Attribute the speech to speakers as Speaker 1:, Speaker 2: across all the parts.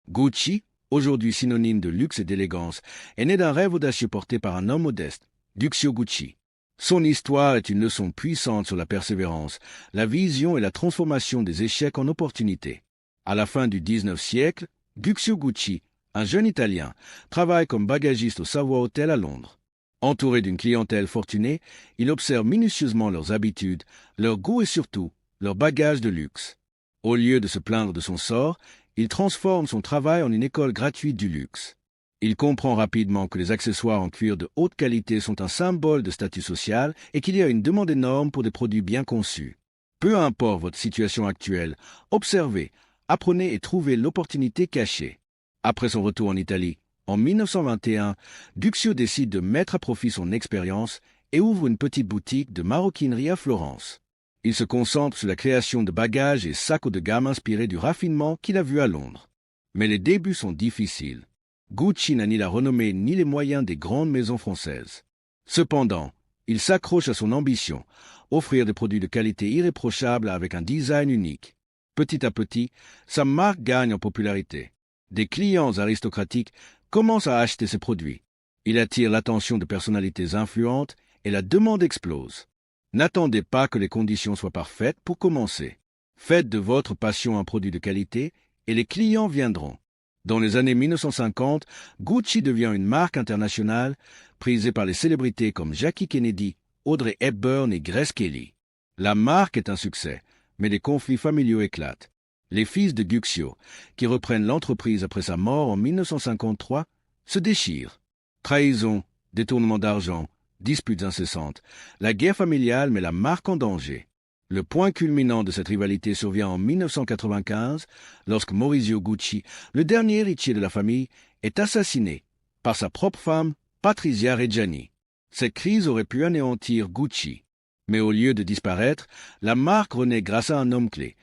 Speaker 1: Gucci, aujourd'hui synonyme de luxe et d'élégance, est né d'un rêve audacieux porté par un homme modeste, Duccio Gucci. Son histoire est une leçon puissante sur la persévérance, la vision et la transformation des échecs en opportunités. À la fin du XIXe siècle, Duccio Gucci, un jeune Italien, travaille comme bagagiste au Savoy Hotel à Londres. Entouré d'une clientèle fortunée, il observe minutieusement leurs habitudes, leurs goûts et surtout leurs bagages de luxe. Au lieu de se plaindre de son sort, il transforme son travail en une école gratuite du luxe. Il comprend rapidement que les accessoires en cuir de haute qualité sont un symbole de statut social et qu'il y a une demande énorme pour des produits bien conçus. Peu importe votre situation actuelle, observez, apprenez et trouvez l'opportunité cachée. Après son retour en Italie, en 1921, Duccio décide de mettre à profit son expérience et ouvre une petite boutique de maroquinerie à Florence. Il se concentre sur la création de bagages et sacs haut de gamme inspirés du raffinement qu'il a vu à Londres. Mais les débuts sont difficiles. Gucci n'a ni la renommée ni les moyens des grandes maisons françaises. Cependant, il s'accroche à son ambition, offrir des produits de qualité irréprochable avec un design unique. Petit à petit, sa marque gagne en popularité. Des clients aristocratiques commencent à acheter ses produits. Il attire l'attention de personnalités influentes et la demande explose. N'attendez pas que les conditions soient parfaites pour commencer. Faites de votre passion un produit de qualité et les clients viendront. Dans les années 1950, Gucci devient une marque internationale, prisée par les célébrités comme Jackie Kennedy, Audrey Hepburn et Grace Kelly. La marque est un succès, mais des conflits familiaux éclatent. Les fils de Duccio, qui reprennent l'entreprise après sa mort en 1953, se déchirent. Trahison, détournement d'argent, disputes incessantes. La guerre familiale met la marque en danger. Le point culminant de cette rivalité survient en 1995, lorsque Maurizio Gucci, le dernier héritier de la famille, est assassiné par sa propre femme, Patrizia Reggiani. Cette crise aurait pu anéantir Gucci. Mais au lieu de disparaître, la marque renaît grâce à un homme clé,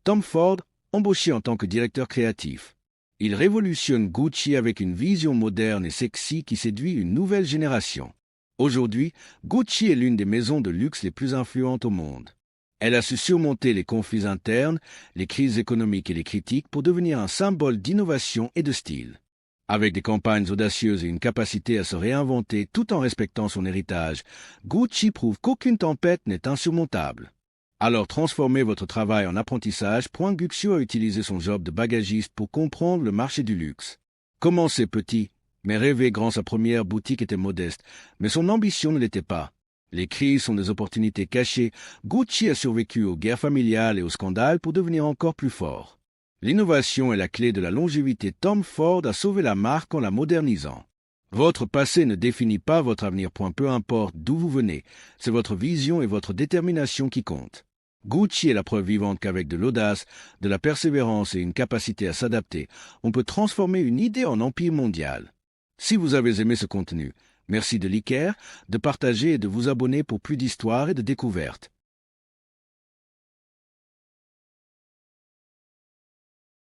Speaker 1: Tom Ford, embauché en tant que directeur créatif. Il révolutionne Gucci avec une vision moderne et sexy qui séduit une nouvelle génération. Aujourd'hui, Gucci est l'une des maisons de luxe les plus influentes au monde. Elle a su surmonter les conflits internes, les crises économiques et les critiques pour devenir un symbole d'innovation et de style. Avec des campagnes audacieuses et une capacité à se réinventer tout en respectant son héritage, Gucci prouve qu'aucune tempête n'est insurmontable. Alors transformez votre travail en apprentissage. Guccio a utilisé son job de bagagiste pour comprendre le marché du luxe. Commencez petit, mais rêvez grand. Sa première boutique était modeste, mais son ambition ne l'était pas. Les crises sont des opportunités cachées. Gucci a survécu aux guerres familiales et aux scandales pour devenir encore plus fort. L'innovation est la clé de la longévité. Tom Ford a sauvé la marque en la modernisant. Votre passé ne définit pas votre avenir. Peu importe d'où vous venez, c'est votre vision et votre détermination qui comptent. Gucci est la preuve vivante qu'avec de l'audace, de la persévérance et une capacité à s'adapter, on peut transformer une idée en empire mondial. Si vous avez aimé ce contenu, merci de liker, de partager et de vous abonner pour plus d'histoires et de découvertes.